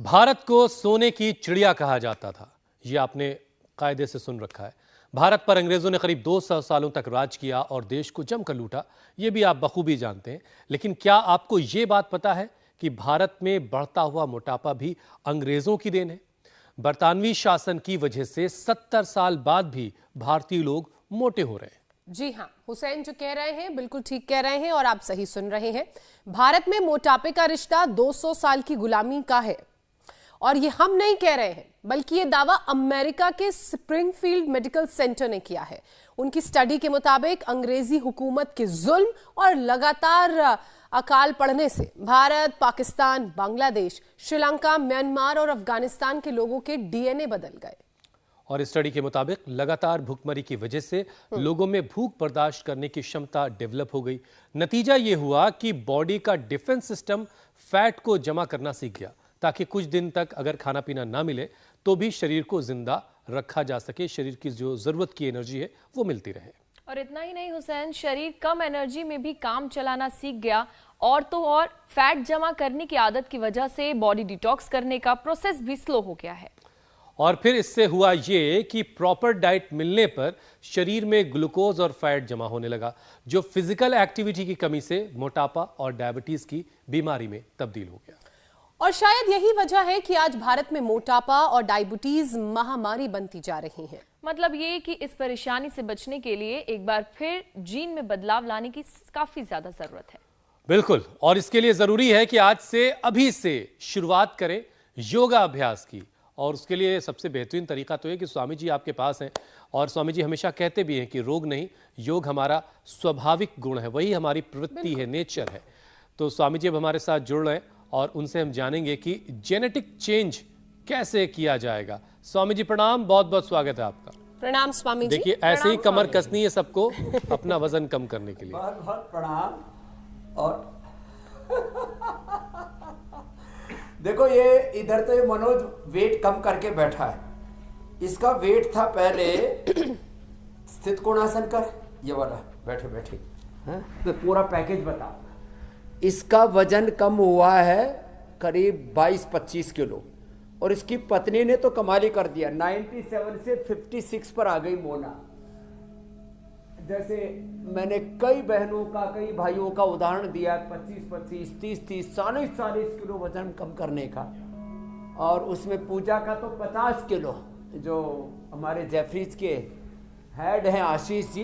भारत को सोने की चिड़िया कहा जाता था, ये आपने कायदे से सुन रखा है। भारत पर अंग्रेजों ने करीब 200 सालों तक राज किया और देश को जमकर लूटा, ये भी आप बखूबी जानते हैं। लेकिन क्या आपको ये बात पता है कि भारत में बढ़ता हुआ मोटापा भी अंग्रेजों की देन है? बरतानवी शासन की वजह से 70 साल बाद भी भारतीय लोग मोटे हो रहे हैं। जी हाँ, हुसैन जो कह रहे हैं बिल्कुल ठीक कह रहे हैं और आप सही सुन रहे हैं। भारत में मोटापे का रिश्ता 200 साल की गुलामी का है और ये हम नहीं कह रहे हैं, बल्कि ये दावा अमेरिका के स्प्रिंगफील्ड मेडिकल सेंटर ने किया है। उनकी स्टडी के मुताबिक अंग्रेजी हुकूमत के जुल्म और लगातार अकाल पड़ने से भारत, पाकिस्तान, बांग्लादेश, श्रीलंका, म्यांमार और अफगानिस्तान के लोगों के डीएनए बदल गए। और इस स्टडी के मुताबिक लगातार भूखमरी की वजह से लोगों में भूख बर्दाश्त करने की क्षमता डेवलप हो गई। नतीजा ये हुआ कि बॉडी का डिफेंस सिस्टम फैट को जमा करना सीख गया, ताकि कुछ दिन तक अगर खाना पीना ना मिले तो भी शरीर को जिंदा रखा जा सके, शरीर की जो जरूरत की एनर्जी है वो मिलती रहे। और इतना ही नहीं हुसैन, शरीर कम एनर्जी में भी काम चलाना सीख गया और तो और फैट जमा करने की आदत की वजह से बॉडी डिटॉक्स करने का प्रोसेस भी स्लो हो गया है। और फिर इससे हुआ ये कि प्रॉपर डाइट मिलने पर शरीर में ग्लूकोज और फैट जमा होने लगा, जो फिजिकल एक्टिविटी की कमी से मोटापा और डायबिटीज की बीमारी में तब्दील हो गया। और शायद यही वजह है कि आज भारत में मोटापा और डायबिटीज महामारी बनती जा रही है। मतलब ये कि इस परेशानी से बचने के लिए एक बार फिर जीन में बदलाव लाने की काफी ज्यादा जरूरत है। बिल्कुल, और इसके लिए जरूरी है कि आज से अभी से शुरुआत करें योगा अभ्यास की। और उसके लिए सबसे बेहतरीन तरीका तो है कि स्वामी जी आपके पास हैं, और स्वामी जी हमेशा कहते भी हैं कि रोग नहीं, योग हमारा स्वाभाविक गुण है, वही हमारी प्रवृत्ति है, नेचर है। तो स्वामी जी अब हमारे साथ जुड़ रहे हैं और उनसे हम जानेंगे कि जेनेटिक चेंज कैसे किया जाएगा। स्वामी जी प्रणाम, बहुत बहुत स्वागत है आपका। प्रणाम स्वामी जी। देखिए ऐसे ही कमर कसनी है सबको अपना वजन कम करने के लिए। बहुत बहुत प्रणाम। और देखो ये इधर तो ये मनोज वेट कम करके बैठा है, इसका वेट था पहले स्थित कोणासन कर, ये वाला बैठे बैठे तो पूरा पैकेज बता। इसका वजन कम हुआ है करीब 22-25 किलो और इसकी पत्नी ने तो कमाल ही कर दिया, 97 से 56 पर आ गई मोना। जैसे मैंने कई बहनों का, कई भाइयों का उदाहरण दिया, 25-25, 30-30, 40-40 किलो वजन कम करने का। और उसमें पूजा का तो 50 किलो, जो हमारे जेफरीज के हेड हैं आशीष जी,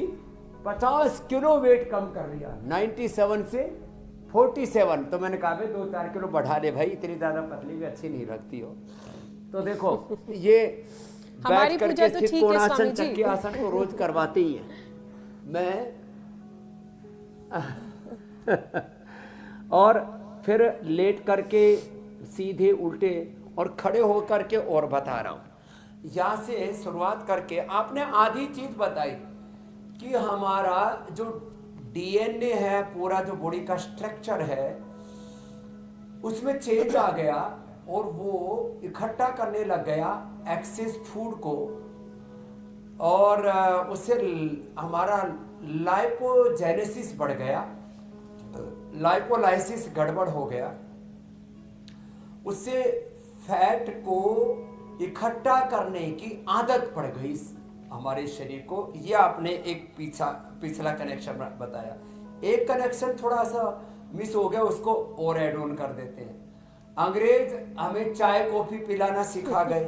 50 किलो वेट कम कर लिया, 97 से 47। तो मैंने कहा भाई 2-4 किलो बढ़ा ले भाई, इतनी ज्यादा पतली भी अच्छी नहीं लगती हो। तो देखो ये बैठ करके स्थित कोणासन चक्की आसन को रोज करवाते ही है मैं और फिर लेट करके सीधे उल्टे और खड़े होकर के और बता रहा हूं। यहां से शुरुआत करके आपने आधी चीज बताई कि हमारा जो डीएनए है, पूरा जो बॉडी का स्ट्रक्चर है, उसमें चेंज आ गया और वो इकट्ठा करने लग गया एक्सेस फूड को, और उससे हमारा लाइपोजेनेसिस बढ़ गया, लाइपोलाइसिस गड़बड़ हो गया, उससे फैट को इकट्ठा करने की आदत पड़ गई हमारे शरीर को। ये आपने एक पिछला कनेक्शन बताया। एक कनेक्शन थोड़ा सा मिस हो गया, उसको और ऐड ऑन कर देते हैं। अंग्रेज हमें चाय कॉफी पिलाना सिखा गए,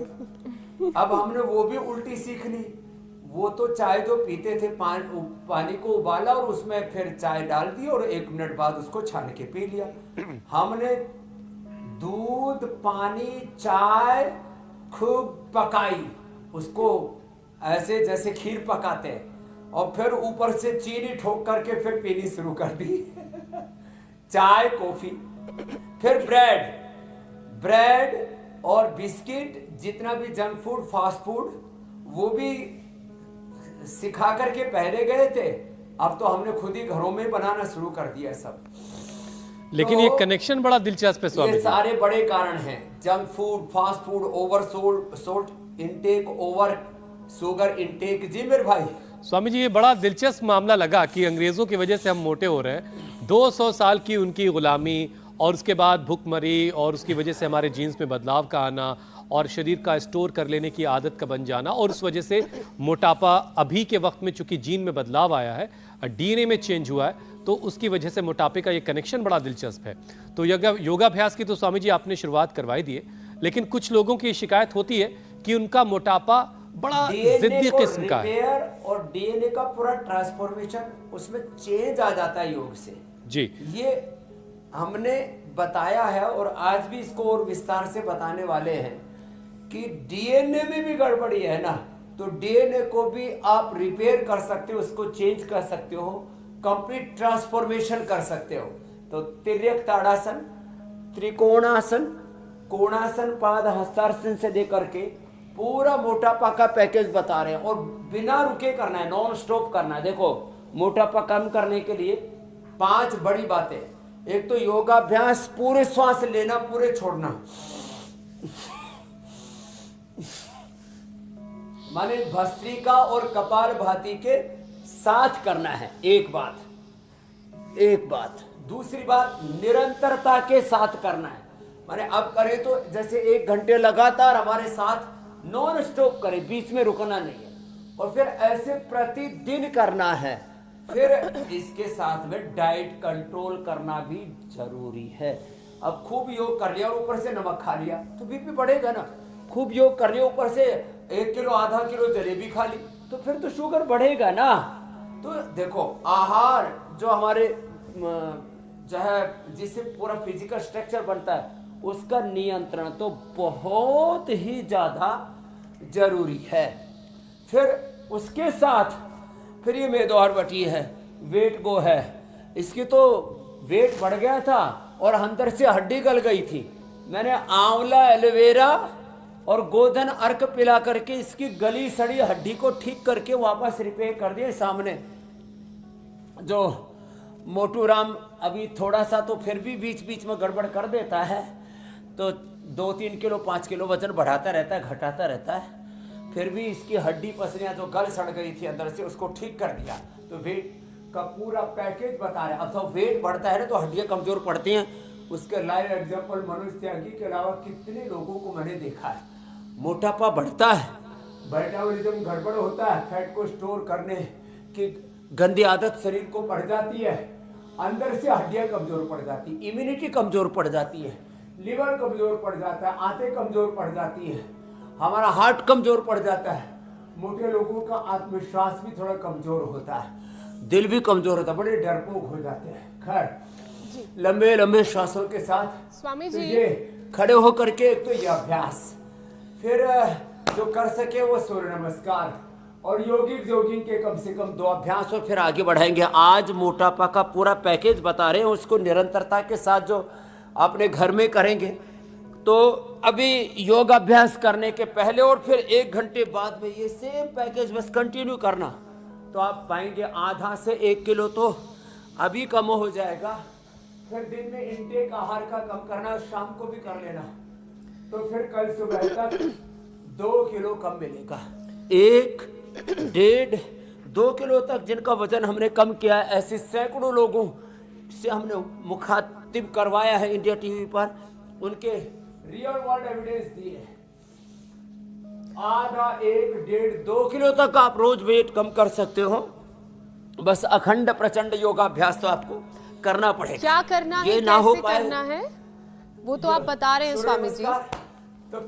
अब हमने वो भी उल्टी सीख ली। वो तो चाय जो पीते थे, पानी को उबाला और उसमें फिर चाय डाल दी और 1 मिनट बाद उसको छान के पी लिया। हमने दूध, पानी, चाय खूब पकाई, उसको ऐसे जैसे खीर पकाते हैं, और फिर ऊपर से चीनी ठोक करके फिर पीनी शुरू कर दी चाय कॉफी। फिर ब्रेड और बिस्किट, जितना भी जंक फूड, फास्ट फूड, वो भी सिखा करके पहले गए थे, अब तो हमने खुद ही घरों में बनाना शुरू कर दिया सब। लेकिन तो ये कनेक्शन बड़ा दिलचस्प है स्वामी। ये सारे बड़े कारण हैं, junk food, fast food, over salt intake, over sugar intake. जी मेरे भाई। स्वामी जी ये बड़ा दिलचस्प मामला लगा कि अंग्रेजों की वजह से हम मोटे हो रहे हैं। 200 साल की उनकी गुलामी और उसके बाद भूखमरी और उसकी वजह से हमारे जीन्स में बदलाव का आना और शरीर का स्टोर कर लेने की आदत का बन जाना और उस वजह से मोटापा अभी के वक्त में चूंकि जीन में बदलाव आया है, डीएनए में चेंज हुआ है, तो उसकी वजह से मोटापे का ये कनेक्शन बड़ा दिलचस्प है। तो योगाभ्यास की तो स्वामी जी आपने शुरुआत करवाई दी है, लेकिन कुछ लोगों की शिकायत होती है कि उनका मोटापा बड़ा जिद्दी किस्म का है और डीएनए का पूरा ट्रांसफॉर्मेशन उसमें चेंज आ जाता है योग से जी। ये हमने बताया है और आज भी इसको और विस्तार से बताने वाले हैं कि डीएनए में भी गड़बड़ी है ना, तो डीएनए को भी आप रिपेयर कर सकते हो, उसको चेंज कर सकते हो, कंप्लीट ट्रांसफॉर्मेशन कर सकते हो। तो तिर्यक ताड़ासन, त्रिकोणासन, कोणासन, पाद हस्तासन से लेकर के पूरा मोटापा का पैकेज बता रहे हैं और बिना रुके करना है, नॉन स्टॉप करना है। देखो मोटापा कम करने के लिए 5 बड़ी बातें। एक तो योगाभ्यास, पूरे श्वास लेना, पूरे छोड़ना, माने भस्त्रिका और कपालभाति के साथ करना है। एक बात। दूसरी बात, निरंतरता के साथ करना है। माने अब करें तो जैसे 1 घंटे लगातार हमारे साथ नॉन स्टॉप करें, बीच में रुकना नहीं है, और फिर ऐसे प्रतिदिन करना है। फिर इसके साथ में डाइट कंट्रोल करना भी जरूरी है। अब खूब योग कर लिया और ऊपर से नमक खा लिया तो बीपी बढ़ेगा ना। खूब योग कर लिया, ऊपर से 1 किलो आधा किलो जलेबी खा ली तो फिर तो शुगर बढ़ेगा ना। तो देखो आहार जो हमारे जो है जिससे पूरा फिजिकल स्ट्रक्चर बनता है उसका नियंत्रण तो बहुत ही ज्यादा जरूरी है। फिर उसके साथ फिर ये मेदोहारवटी है, वेट गो है, इसकी तो वेट बढ़ गया था और अंदर से हड्डी गल गई थी। मैंने आंवला, एलोवेरा और गोधन अर्क पिला करके इसकी गली सड़ी हड्डी को ठीक करके वापस रिपेयर कर दिया। सामने जो मोटू राम अभी थोड़ा सा तो फिर भी बीच बीच में गड़बड़ कर देता है, तो 2-3 किलो 5 किलो वजन बढ़ाता रहता है, घटाता रहता है। फिर भी इसकी हड्डी पसलियां जो गल सड़ गई थी अंदर से उसको ठीक कर दिया। तो वेट का पूरा पैकेज बता रहे हैं। अब तो वेट बढ़ता है ना तो हड्डियां कमजोर पड़ती हैं। उसके लाइव एग्जाम्पल मनोज त्यागी के अलावा कितने लोगों को मैंने देखा है। मोटापा बढ़ता है, मेटाबॉलिज्म गड़बड़ होता है, फैट को स्टोर करने की गंदी आदत शरीर को पड़ जाती है, अंदर से हड्डियां कमजोर पड़ जाती है, इम्यूनिटी कमजोर पड़ जाती है, लिवर कमजोर पड़ जाता है, आंतें कमजोर पड़ जाती है, हमारा हार्ट कमजोर पड़ जाता है। मोटे लोगों का आत्मविश्वास भी थोड़ा कमजोर होता है, दिल भी कमजोर होता है, बड़े डरपोक हो जाते हैं। खैर लंबे लंबे श्वासों के साथ स्वामी तो जी ये खड़े होकर के एक तो ये अभ्यास, फिर जो कर सके वो सूर्य नमस्कार और योगिक जोगिंग के कम से कम 2 अभ्यास और फिर आगे बढ़ाएंगे। आज मोटापा का पूरा पैकेज बता रहे हैं, उसको निरंतरता के साथ जो अपने घर में करेंगे। तो अभी योग अभ्यास करने के पहले और फिर 1 घंटे बाद में ये सेम पैकेज बस कंटिन्यू करना, तो आप पाएंगे आधा से 1 किलो तो अभी कम हो जाएगा। फिर दिन में इंटेक आहार का कम करना, शाम को भी कर लेना, तो फिर कल सुबह तक 2 किलो कम मिलेगा। 1-1.5-2 किलो तक जिनका वजन हमने कम किया है, ऐसे सैकड़ों लोगों से हमने मुखातिब करवाया है इंडिया टीवी पर, उनके रियल वर्ल्ड एविडेंस दिए। आधा 1-1.5-2 किलो तक आप रोज वेट कम कर सकते हो। बस अखंड प्रचंड योगाभ्यास तो आपको करना पड़ेगा। क्या करना है, ये ना हो कैसे पाए करना है वो तो आप बता रहे हैं स्वामी जी। तो